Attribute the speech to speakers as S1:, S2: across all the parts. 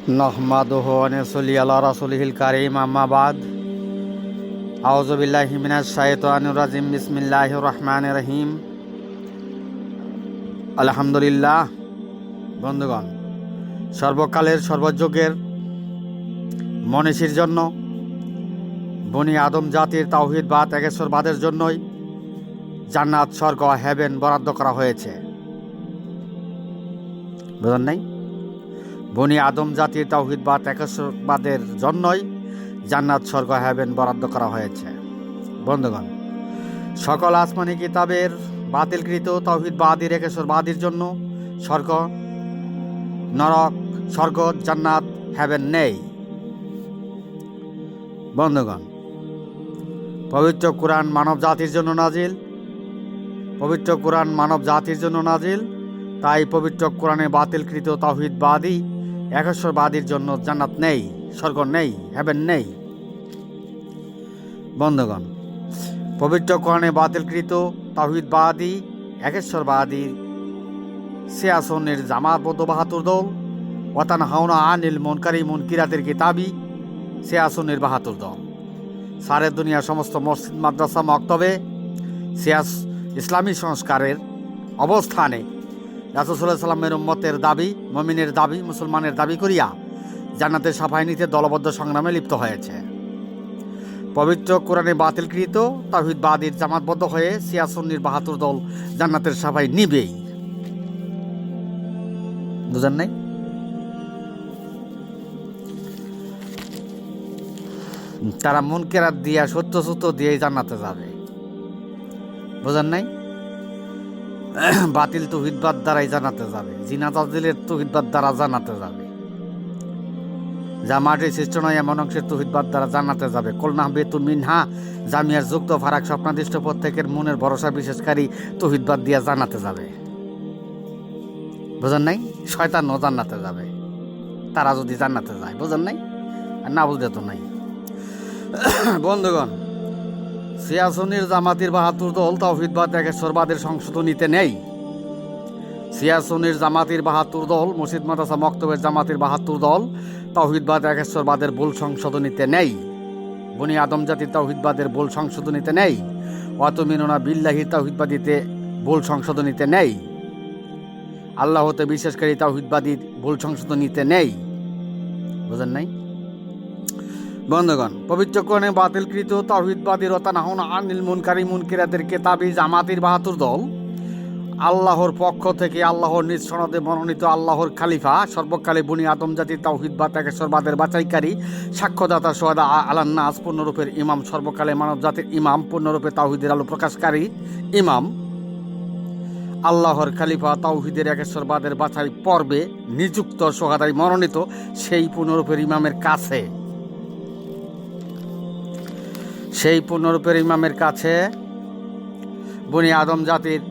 S1: নহমাদুহু ওয়া নুসাল্লি আলা রাসূলিহিল কারীম আম্মা বাদ আউযু বিল্লাহি মিনাশ শাইতানির রাজিম বিসমিল্লাহির রহমানির রহিম আলহামদুলিল্লাহ। বন্ধুগণ, সর্বকালের সর্বযুগের মনীষীর জন্য বনি আদম জাতির তাওহীদবাদ একেশ্বরবাদের জন্যই জান্নাত, স্বর্গ, হেভেন বরাদ্দ করা হয়েছে। বুঝলেন নাই? বনি আদম জাতির তাওহীদবাদ একেশ্বরবাদের জন্যই জান্নাত, স্বর্গ, হেভেন বরাদ্দ করা হয়েছে। বন্ধুগণ, সকল আসমানি কিতাবের বাতিলকৃত তাওহীদবাদীর একেশ্বরবাদীর জন্য স্বর্গ, নরক, স্বর্গ, জান্নাত, হেভেন নেই। বন্ধুগণ, পবিত্র কোরআন মানব জাতির জন্য নাজিল, পবিত্র কোরআন মানব জাতির জন্য নাজিল। তাই পবিত্র কোরআনে বাতিলকৃত তাওহীদবাদী একেশ্বরবাদীর জন্য জান্নাত নেই, স্বর্গ নেই, হেভেন নেই। বন্ধুগণ, পবিত্র কোরআনে বাতিলকৃত তাওহীদবাদী একেশ্বরবাদী সিয়াসনের জামাতবদ্ধ ৭২ দল, ওয়াতানহাউনা আনিল মুনকারি মুনকিরাতের কিতাবী সিয়াসনের ৭২ দল, সারে দুনিয়ার সমস্ত মসজিদ, মাদ্রাসা, মক্তবে সিয়াস ইসলামী সংস্কারের অবস্থানে রাসূল সাল্লাল্লাহু আলাইহি ওয়াসাল্লামের উম্মতের দাবি, মুমিনের দাবি, মুসলমানের দাবি করিয়া জান্নাতের সাফাই নিতে দলবদ্ধ সংগ্রামে লিপ্ত হয়েছে। পবিত্র কোরআনে বাতিলকৃত তাওহীদবাদীর জামাতবদ্ধ হয়ে সিয়াসুন্নির ৭২ দল জান্নাতের সাফাই নিবেই। বুঝেন নাই? তারা মুনকেরাত দিয়া, সত্য সত্য দিয়ে জান্নাতে যাবে। বুঝেন নাই? বাতিল তাওহীদবাদ দ্বারাই জান্নাতে যাবে, জিনা তাজিলের তাওহীদবাদ দ্বারা জান্নাতে যাবে, জামাতের সৃষ্ট নয় এমন অংশের তাওহীদবাদ দ্বারা জান্নাতে যাবে। কুলনা বেতু মিনহা জামিয়ার যুক্ত ফারাক স্বপ্নাদিষ্ট প্রত্যেকের মনের ভরসা বিশেষকারী তাওহীদবাদ দিয়া জান্নাতে যাবে। বুঝেন নাই? শয়তানও জান্নাতে যাবে তারা যদি জান্নাতে যায়। বুঝেন নাই? আর না বুঝলে তো নাই। বন্ধুগণ, সিয়াসুন্নির জামাতির ৭২ দল তাওহীদবাদ একেশ্বরবাদের সংশোধনীতে নেই। সিয়াসুন্নির জামাতির ৭২ দল, মসজিদ, মাদ্রাসা, মক্তবের জামাতির ৭২ দল তাওহীদবাদ একেশ্বরবাদের ভুল সংশোধনীতে নেই। বনি আদম জাতির তাওহীদবাদের ভুল সংশোধনীতে নেই। ওয়াতুমিনুনা বিল্লাহি তাওহীদবাদীতে ভুল সংশোধনীতে নেই। আল্লাহতে বিশ্বাসকারী তাওহীদবাদীর ভুল সংশোধনীতে নেই। বুঝেন নাই? বন্ধুগণ, পবিত্র কোরআনে বাতিলকৃত তাওহীদবাদী ওয়াতানহাউনা আনিল মুনকারি মুনকিরাতের কিতাবী জামাতির ৭২ দল আল্লাহর পক্ষ থেকে আল্লাহর নিজ সনদে মনোনীত আল্লাহর খালিফা, সর্বকালে বনি আদম জাতির তাওহীদবাদ একেশ্বরবাদের বাছাইকারী, সাক্ষ্যদাতা, সোহাদা আলান্নাস, পূর্ণরূপের ইমাম, সর্বকালে মানব জাতির ইমাম, পূর্ণরূপে তাওহীদের আলো প্রকাশকারী ইমাম, আল্লাহর খালিফা, তাওহীদের একেশ্বরবাদের বাছাই পর্বে নিযুক্ত, সোহাদায় মনোনীত সেই পূর্ণরূপের ইমামের কাছে, সেই পূর্ণরূপের ইমামের কাছে বনি আদম জাতির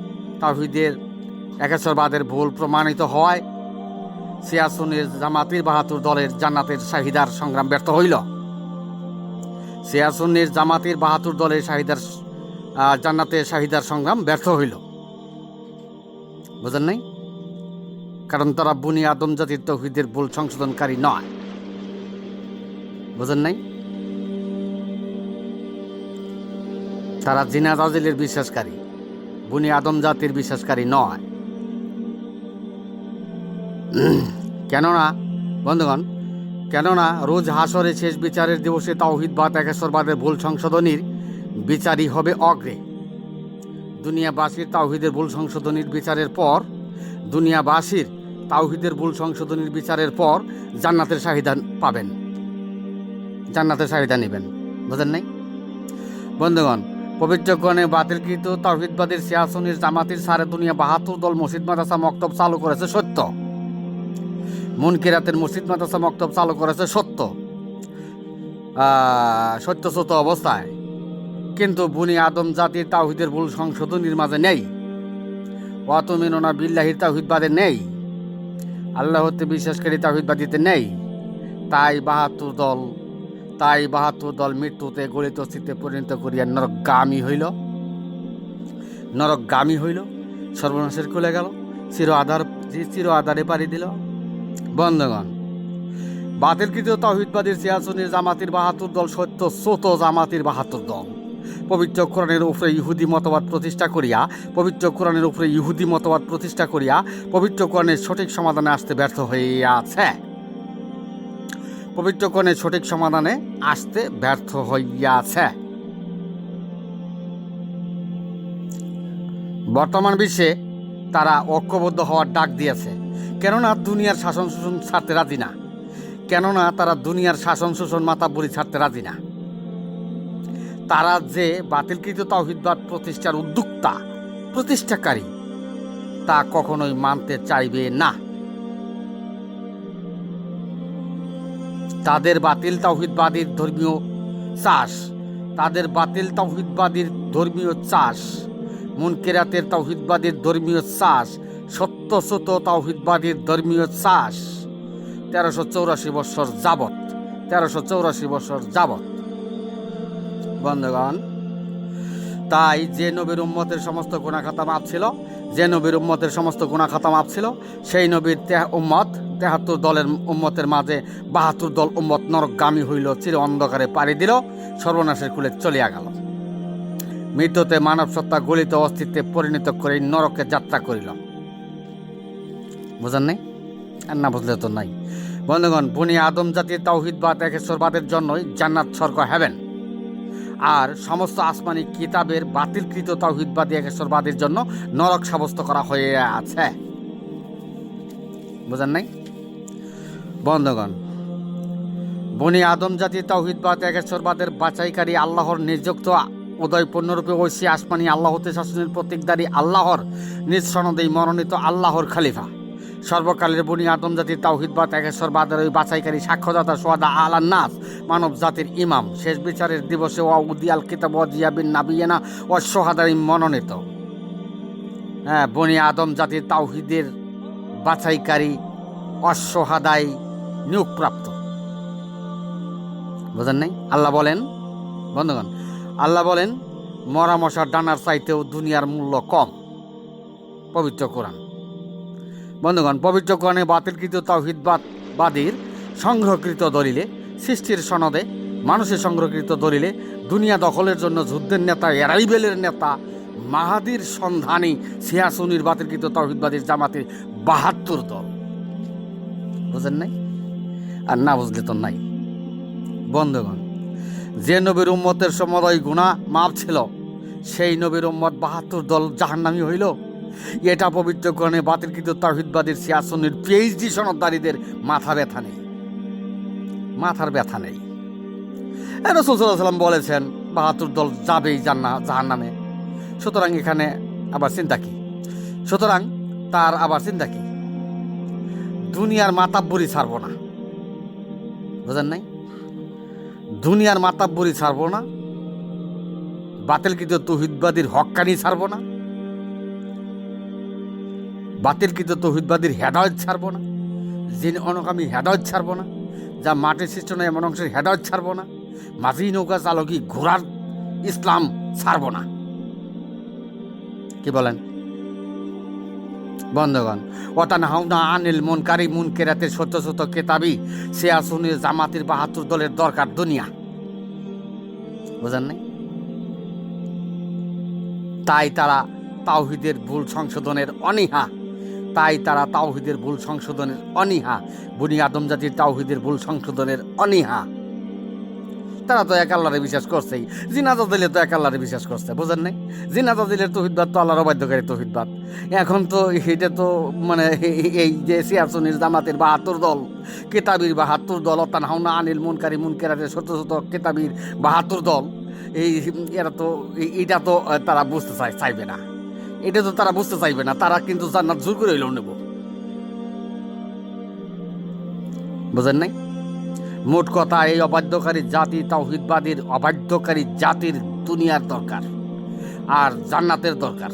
S1: তাওহীদের একেশ্বরবাদের ভুল প্রমাণিত হয় সিয়াসুন্নির জামাতির ৭২ দলের জান্নাতের শাহিদার সংগ্রাম ব্যর্থ হইল। সিয়াসুন্নির জামাতির ৭২ দলের জান্নাতের শাহিদার সংগ্রাম ব্যর্থ হইল। বুঝেন নাই? কারণ তারা বনি আদম জাতির তাওহীদের ভুল সংশোধনকারী নয়। বুঝেন নাই? তারা জিনা তাজিলের বিশ্বাসকারী, বনি আদম জাতির বিশ্বাসকারী নয়। কেননা বন্ধুগণ, রোজ হাসরে শেষ বিচারের দিবসে তাওহীদবাদ একেশ্বরবাদের ভুল সংশোধনীর বিচারই হবে অগ্রে। দুনিয়াবাসীর তাওহীদের ভুল সংশোধনীর বিচারের পর, দুনিয়াবাসীর তাওহীদের ভুল সংশোধনীর বিচারের পর জান্নাতের শাহিদা পাবেন, জান্নাতের শাহিদা নেবেন। বুঝেন নাই? বন্ধুগণ, পবিত্র কোরআনে বাতিলকৃত তাওহীদবাদের সিয়াসুন্নির জামাতির সারে দুনিয়া ৭২ দল মসজিদ, মাদ্রাসা, মক্তব চালু করেছে সত্য, মুনকিরাতের মসজিদ, মাদ্রাসা, মক্তব চালু করেছে সত্য অবস্থায়, কিন্তু বনি আদম জাতির তাওহীদের ভুল সংশোধনীর মাঝে নেই। ওয়াতুমিনুনা বিল্লাহির তাওহীদবাদে নেই, আল্লাহতে বিশ্বাসকারী তাওহীদবাদীতে নেই। তাই ৭২ দল মৃত্যুতে গলিত স্থিতিতে পরিণত করিয়া নরকগামী হইল, সর্বনাশের কুলে গেল, চির আধারে পাড়ি দিল। বন্ধুগণ, বাতিলকৃত তাওহীদবাদীর সিয়াসুন্নি জামাতির ৭২ দল সত্য স্রোত জামাতির ৭২ দল পবিত্র কোরআনের উপরে ইহুদি মতবাদ প্রতিষ্ঠা করিয়া পবিত্র কোরআনের সঠিক সমাধানে আসতে ব্যর্থ হইয়াছে। বর্তমান বিশ্বে তারা ঐক্যবদ্ধ হওয়ার ডাক দিয়েছে, কেননা দুনিয়ার শাসন শোষণ ছাড়তে রাজি না। তারা যে বাতিলকৃত তাওহীদবাদ প্রতিষ্ঠার প্রতিষ্ঠাকারী তা কখনোই মানতে চাইবে না। তাদের বাতিল তাওহীদবাদীর ধর্মীয় চাষ, মুনকেরাতের তাওহীদবাদীর ধর্মীয় চাষ, সত্যস্রোত তাওহীদবাদীর ধর্মীয় চাষ 1384 বছর যাবৎ। বন্ধুগণ, তাই যে নবীর উম্মতের সমস্ত গুনাহ খাতা মাপ ছিল, সেই নবীর 73 দলের উম্মতের মাঝে 72 দল উম্মত নরকগামী হইল, চির অন্ধকারে পাড়ি দিল, সর্বনাশের কুলে চলিয়া গেল। মৃত্যুতে মানব সত্তা গলিত অস্তিত্বে পরিণত করে নরকে যাত্রা করিল। বুঝেন নাই? আর না বুঝলে তো নাই। বন্ধুগণ, বনি আদম জাতির তাওহীদবাদ একেশ্বরবাদের জন্যই জান্নাত, স্বর্গ, হেভেন, আর সমস্ত আসমানি কিতাবের বাতিলকৃত তাওহীদবাদী একেশ্বরবাদের জন্য নরক সাব্যস্ত করা হয়ে আছে। বুঝেন নাই? বন্ধুগণ, বনি আদম জাতির তাওহীদবাদ একেশ্বরবাদের বাছাইকারী আল্লাহর নিযুক্ত উদয় পূর্ণরূপে ঐশী আসমানি আল্লাহতে শাসনের প্রতীকদারী আল্লাহর নিজ সনদেই মনোনীত আল্লাহর খলিফা, সর্বকালের বনি আদম জাতির তাওহীদবাদ একেশ্বরবাদের ওই বাছাইকারী সাক্ষ্যদাতা সোহাদা আলান নাস, মানব জাতির ইমাম, শেষ বিচারের দিবসে ওয়া উদিয়াল কিতাব ওয়া জিয়াবিন নাবিয়ানা ও সোহাদাই মনোনীত। বনি আদম জাতির তাওহীদের বাছাইকারী অসহাদাই নিয়োগপ্রাপ্ত। বুঝেন নাই? আল্লাহ বলেন মরা মশার ডানার চাইতেও দুনিয়ার মূল্য কম। পবিত্র কোরআন। বন্ধুগণ, পবিত্র কোরআনে বাতিলকৃত তাওহীদবাদীর সংগ্রহকৃত দলিলে, সৃষ্টির সনদে, মানুষের সংগ্রহকৃত দলিলে দুনিয়া দখলের জন্য যুদ্ধের নেতা, এরাইবেলের নেতা, মাহাদির সন্ধানী সিয়াসুন্নির বাতিলকৃত তাওহীদবাদীর জামাতের ৭২ দল। বুঝেন নাই? আর না বুঝলে তো নাই। বন্ধুগণ, যে নবীর উম্মতের সময় গুনাহ মাপ ছিল, সেই নবীর উম্মত ৭২ দল জাহান্নামী হইল। এটা পবিত্র কোরআনে বাতিলকৃত তাওহীদবাদীর সিয়াসুন্নির পিএইচডি সনদদারীদের মাথার ব্যথা নেই। রাসূল সাল্লাল্লাহু আলাইহি ওয়াসাল্লাম বলেছেন ৭২ দল যাবেই জাহান্নামে। সুতরাং তার আবার চিন্তা কি? দুনিয়ার মাতাব্বরি ছাড়বো না। বুঝেন নাই? দুনিয়ার মাতাব্বরি ছাড়বো না, বাতিলকৃত তাওহীদবাদীর হক্কানি ছাড়বো না, বাতিলকৃত তাওহীদবাদীর হেদায়েত ছাড়বো না, জিন অনুগামী হেদায়েত ছাড়বো না, যা মাটির সৃষ্ট নয় এমন অংশের হেদায়েত ছাড়বো না, মাঝি নৌকা চালকি ঘোড়ার ইসলাম ছাড়বো না। কি বলেন? বন্ধুগণ, ওয়াতানহাউনা আনিল মুনকারাতের সত্য কিতাবী সিয়াসুন্নির জামাতির ৭২ দলের দরকার দুনিয়া। বুঝেন নাই? তাই তারা তাওহীদের ভুল সংশোধনের অনীহা, বনি আদম জাতির তাওহীদের ভুল সংশোধনের অনীহা। তারা তো এক আল্লাহরে বিশ্বাস করছেই, জিনাজা দিলে তো এক আল্লাহরে বিশ্বাস করছে। বুঝেন নাই? জিনাজা দিলের তাওহীদবাদ তো আল্লাহর অবাধ্যকারী তাওহীদবাদ। এখন তো এটা তো এই যে সিয়াসুন্নির জামাতের ৭২ দল, কিতাবীর ৭২ দল, ওয়াতানহাউনা আনিল মুনকারাতের সত্য কিতাবীর ৭২ দল, এটা তো তারা বুঝতে চাইবে না। তারা কিন্তু জান্নাত জোর করে হইলেও নেব। বুঝেন নাই? মোট কথা, এই অবাধ্যকারী জাতির দুনিয়ার দরকার আর জান্নাতের দরকার।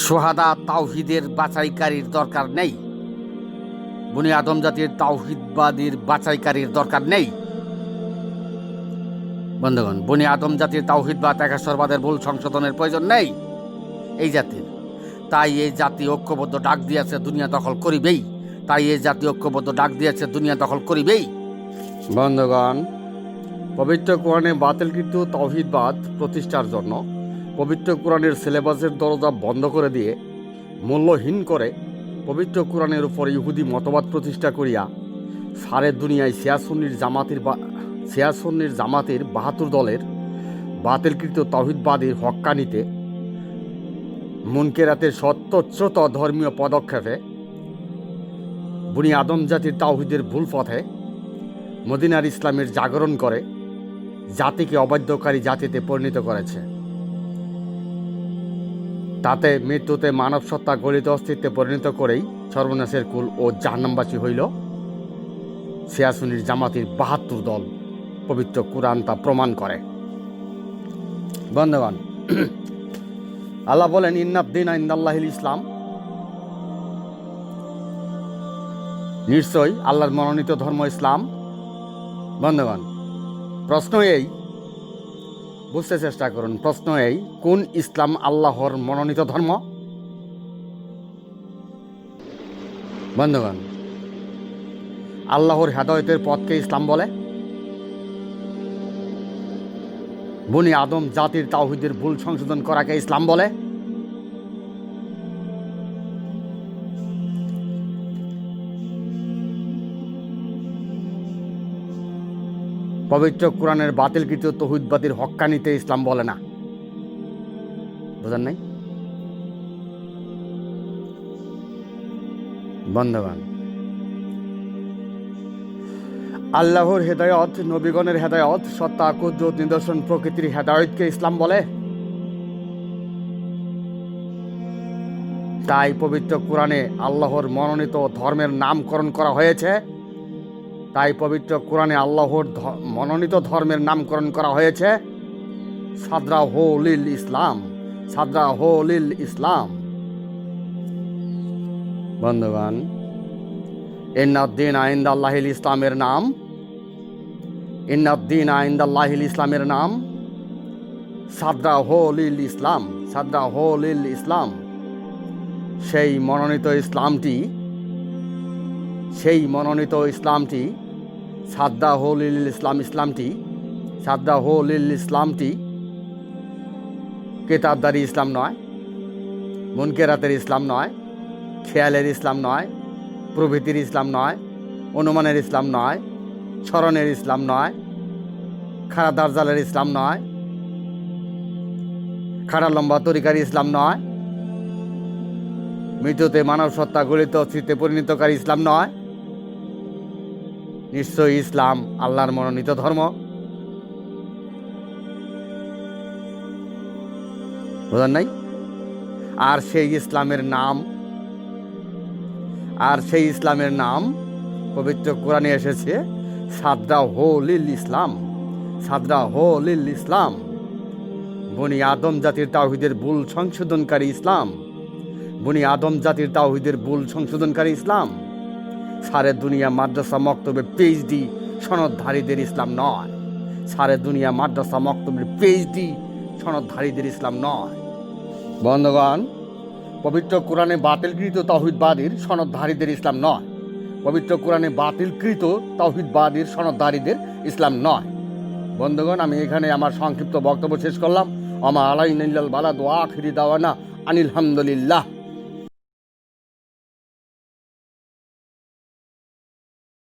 S1: সোহাদা তাওহীদের বাছাইকারীর দরকার নেই, বনি আদম জাতির তাওহীদবাদীর বাছাইকারীর দরকার নেই। বন্ধুগণ, বনি আদম জাতির তাওহীদবাদ একেশ্বরবাদের ভুল সংশোধনের প্রয়োজন নেই এই জাতির। তাই এই জাতি ঐক্যবদ্ধ ডাক দিয়েছে দুনিয়া দখল করিবেই। তাই এই জাতীয় ঐক্যবদ্ধ ডাক দিয়েছে দুনিয়া দখল করিবেই। বন্ধুগণ, পবিত্র কোরআনে বাতিলকৃত তাওহীদবাদ প্রতিষ্ঠার জন্য পবিত্র কোরআনের সিলেবাসের দরজা বন্ধ করে দিয়ে মূল্যহীন করে পবিত্র কোরআনের উপর ইহুদি মতবাদ প্রতিষ্ঠা করিয়া সারে দুনিয়ায় সিয়াসুন্নির জামাতের ৭২ দলের বাতিলকৃত তাওহীদবাদীর হক্কানিতে মুনকেরাতের সত্যচ্যুত ধর্মীয় পদক্ষেপে বনি আদম জাতির তাওহীদের ভুল পথে মদিনার ইসলামের জাগরণ করে জাতিকে অবাধ্যকারী জাতিতে পরিণত করেছে। তাতে মৃত্যুতে মানব সত্তা গলিত অস্তিত্বে পরিণত করেই সর্বনাশের কুল ও জাহান্নামবাসী হইল সিয়াসুন্নির জামাতির ৭২ দল। পবিত্র কুরআন তা প্রমাণ করে। বন্ধুগণ, আল্লাহ বলেন, ইন্নাদ-দীনা ইনদাল্লাহিল ইসলাম, নিশ্চয়ই আল্লাহর মনোনীত ধর্ম ইসলাম। বন্ধুগণ, প্রশ্ন এই, বুঝতে চেষ্টা করুন, প্রশ্ন এই, কোন ইসলাম আল্লাহর মনোনীত ধর্ম? বন্ধুগণ, আল্লাহর হেদায়েতের পথকে ইসলাম বলে। বনি আদম জাতির তাওহীদের ভুল সংশোধন করাকে ইসলাম বলে। পবিত্র কোরআনের বাতিলকৃত তাওহীদবাদীর হক্কানিতে ইসলাম বলে না। বুঝেন নাই? বন্ধুগণ, আল্লাহর হেদায়ত, নবীগণের হেদায়ত, সত্তা, কুদরত, নিদর্শন, প্রকৃতির হেদায়তকে ইসলাম বলে। তাই পবিত্র কোরআনে আল্লাহর মনোনীত ধর্মের নামকরণ করা হয়েছে। তাই পবিত্র কোরআনে আল্লাহর মনোনীত ধর্মের নামকরণ করা হয়েছে সাদরাহুল ইসলাম। সাদরাহুল ইসলাম। বন্ধুগণ, ইন্নাদ-দীনা ইনদাল্লাহিল ইসলামের নাম, ইন্নাদ-দীনা ইনদাল্লাহিল ইসলামের নাম সাদরাহুল ইসলাম। সাদরাহুল ইসলাম। সেই মনোনীত ইসলামটি সাদরাহুল ইসলামটি কিতাবদারি ইসলাম নয়, মুনকেরাতের ইসলাম নয়, খেয়ালের ইসলাম নয়, প্রভৃতির ইসলাম নয়, অনুমানের ইসলাম নয়, স্মরণের ইসলাম নয়, খাড়া দার্জালের ইসলাম নয়, খাড়া লম্বা তরিকার ইসলাম নয়, মৃত্যুতে মানব সত্তা গলিত অস্তিত্বে পরিণতকারী ইসলাম নয়। নিশ্চয়ই ইসলাম আল্লাহর মনোনীত ধর্ম। বুঝেন নাই? আর সেই ইসলামের নাম পবিত্র কোরআনে এসেছে সাদরাহুল ইসলাম। সাদরাহুল ইসলাম। বনি আদম জাতির তাওহীদের ভুল সংশোধনকারী ইসলাম। বনি আদম জাতির তাওহীদের ভুল সংশোধনকারী ইসলাম। সারে দুনিয়া মাদ্রাসা মক্তবে পিএইচডি সনদধারীদের ইসলাম নয়। সারে দুনিয়া মাদ্রাসা মক্তবের পিএইচডি সনদধারীদের ইসলাম নয়। বন্ধুগণ, পবিত্র কোরআনে বাতিলকৃত তাওহীদবাদীর সনদধারীদের ইসলাম নয়। পবিত্র কোরআনে বাতিলকৃত তাওহীদবাদীর সনদধারীদের ইসলাম নয়। বন্ধুগণ, আমি এখানে আমার সংক্ষিপ্ত বক্তব্য শেষ করলাম। আমা আলাইনা ইল্লাল বালাগ ওয়া আখিরি দাওয়ানা আনিল হামদুলিল্লাহ।